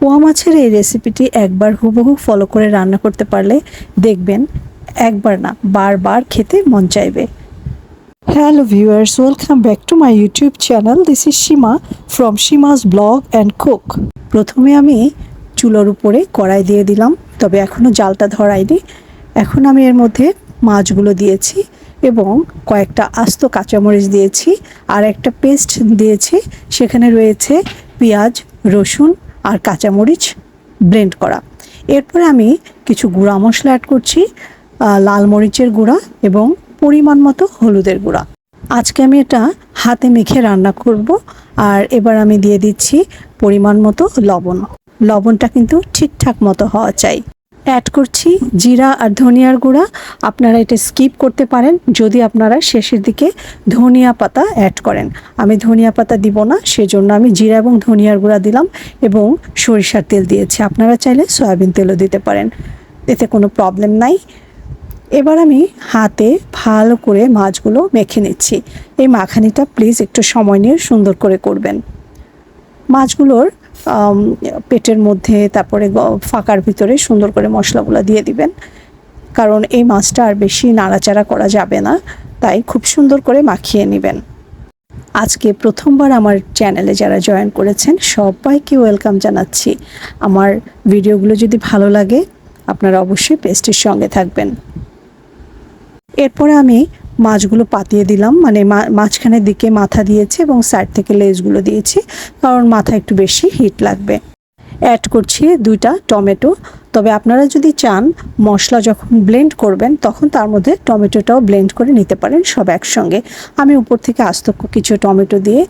পোয়া মাছের এই রেসিপিটি একবার হুবহু ফলো করে রান্না করতে পারলে দেখবেন একবার না বারবার খেতে মন চাইবে। Hello viewers, welcome back to my YouTube channel. This is Seema from Seema's blog and cook. প্রথমে আমি চুলার উপরে কড়াই দিয়ে দিলাম, তবে এখনও জালটা ধরাইনি। এখন আমি এর মধ্যে মাছগুলো দিয়েছি এবং কয়েকটা আস্ত কাঁচামরিচ দিয়েছি আর একটা পেস্ট দিয়েছি। সেখানে রয়েছে পেঁয়াজ, রসুন আর কাঁচামরিচ ব্লেন্ড করা। এরপরে আমি কিছু গুঁড়া মশলা অ্যাড করছি, লাল মরিচের গুঁড়া এবং পরিমাণ মতো হলুদের গুঁড়া। আজকে আমি এটা হাতে মেখে রান্না করব। আর এবার আমি দিয়ে দিচ্ছি পরিমাণ মতো লবণ। লবণটা কিন্তু ঠিকঠাক মতো হওয়া চাই। অ্যাড করছি জিরা আর ধনিয়ার গুঁড়া। আপনারা এটা স্কিপ করতে পারেন যদি আপনারা শেষের দিকে ধনিয়া পাতা অ্যাড করেন। আমি ধনিয়া পাতা দিব না, সেজন্য আমি জিরা এবং ধনিয়ার গুঁড়া দিলাম এবং সরিষার তেল দিয়েছি। আপনারা চাইলে সয়াবিন তেলও দিতে পারেন, এতে কোনো প্রবলেম নাই। এবার আমি হাতে ভালো করে মাছগুলো মেখে নিচ্ছি। এই মাখানিটা প্লিজ একটু সময় নিয়ে সুন্দর করে করবেন। মাছগুলোর পেটের মধ্যে, তারপরে ফাঁকার ভিতরে সুন্দর করে মশলাগুলো দিয়ে দিবেন, কারণ এই মাছটা আর বেশি নাড়াচাড়া করা যাবে না, তাই খুব সুন্দর করে মাখিয়ে নেবেন। আজকে প্রথমবার আমার চ্যানেলে যারা জয়েন করেছেন সবাইকে ওয়েলকাম জানাচ্ছি। আমার ভিডিওগুলো যদি ভালো লাগে আপনারা অবশ্যই পেজটির সঙ্গে থাকবেন। এরপরে আমি মাছগুলো পাতিয়ে দিলাম, মানে মাঝখানের দিকে মাথা দিয়েছি এবং সাইড থেকে লেজগুলো দিয়েছি, কারণ মাথা একটু বেশি হিট লাগবে। অ্যাড করছি 2টা টমেটো। তবে আপনারা যদি চান মশলা যখন ব্লেন্ড করবেন তখন তার মধ্যে টমেটোটাও ব্লেন্ড করে নিতে পারেন সব একসঙ্গে। আমি উপর থেকে আস্ত কিছু টমেটো দিয়ে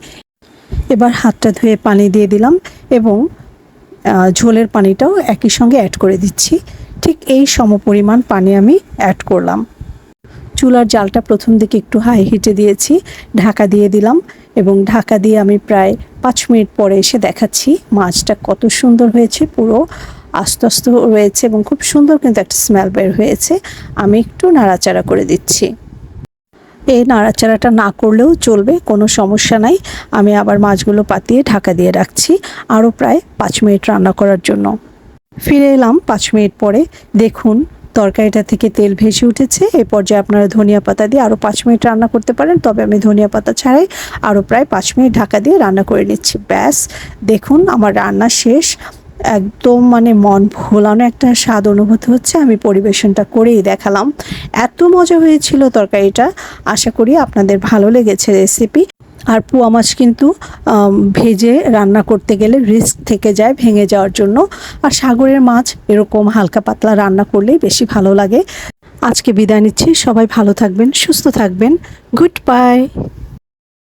এবার হাতটা ধুয়ে পানি দিয়ে দিলাম এবং ঝোলের পানিটাও একই সঙ্গে অ্যাড করে দিচ্ছি। ঠিক এই সমপরিমাণ পানি আমি অ্যাড করলাম। চুলার জালটা প্রথম দিকে একটু হাই হিটে দিয়েছি, ঢাকা দিয়ে দিলাম এবং ঢাকা দিয়ে আমি প্রায় 5 মিনিট পরে এসে দেখাচ্ছি মাছটা কত সুন্দর হয়েছে, পুরো আস্তে আস্তে রয়েছে এবং খুব সুন্দর কিন্তু একটা স্মেল বের হয়েছে। আমি একটু নাড়াচাড়া করে দিচ্ছি। এই নাড়াচাড়াটা না করলেও চলবে, কোনো সমস্যা নাই। আমি আবার মাছগুলো পাতিয়ে ঢাকা দিয়ে রাখছি আরও প্রায় 5 মিনিট রান্না করার জন্য। ফিরে এলাম 5 মিনিট পরে। দেখুন তরকারিটা থেকে তেল ভেসে উঠেছে। এই পর্যায়ে আপনারা ধনিয়া পাতা দিয়ে আরও 5 মিনিট রান্না করতে পারেন, তবে আমি ধনিয়া পাতা ছাড়াই আরও প্রায় 5 মিনিট ঢাকা দিয়ে রান্না করে নিচ্ছি। ব্যাস, দেখুন আমার রান্না শেষ। একদম মানে মন ভোলানো একটা স্বাদ অনুভূতি হচ্ছে। আমি পরিবেশনটা করেই দেখালাম। এত মজা হয়েছিল তরকারিটা। আশা করি আপনাদের ভালো লেগেছে রেসিপি। আর পোয়া মাছ কিন্তু ভেজে রান্না করতে গেলে রিস্ক থেকে যায় ভেঙে যাওয়ার জন্য। আর সাগরের মাছ এরকম হালকা পাতলা রান্না করলেই বেশি ভালো লাগে। আজকে বিদায় নিচ্ছি। সবাই ভালো থাকবেন, সুস্থ থাকবেন। Good bye.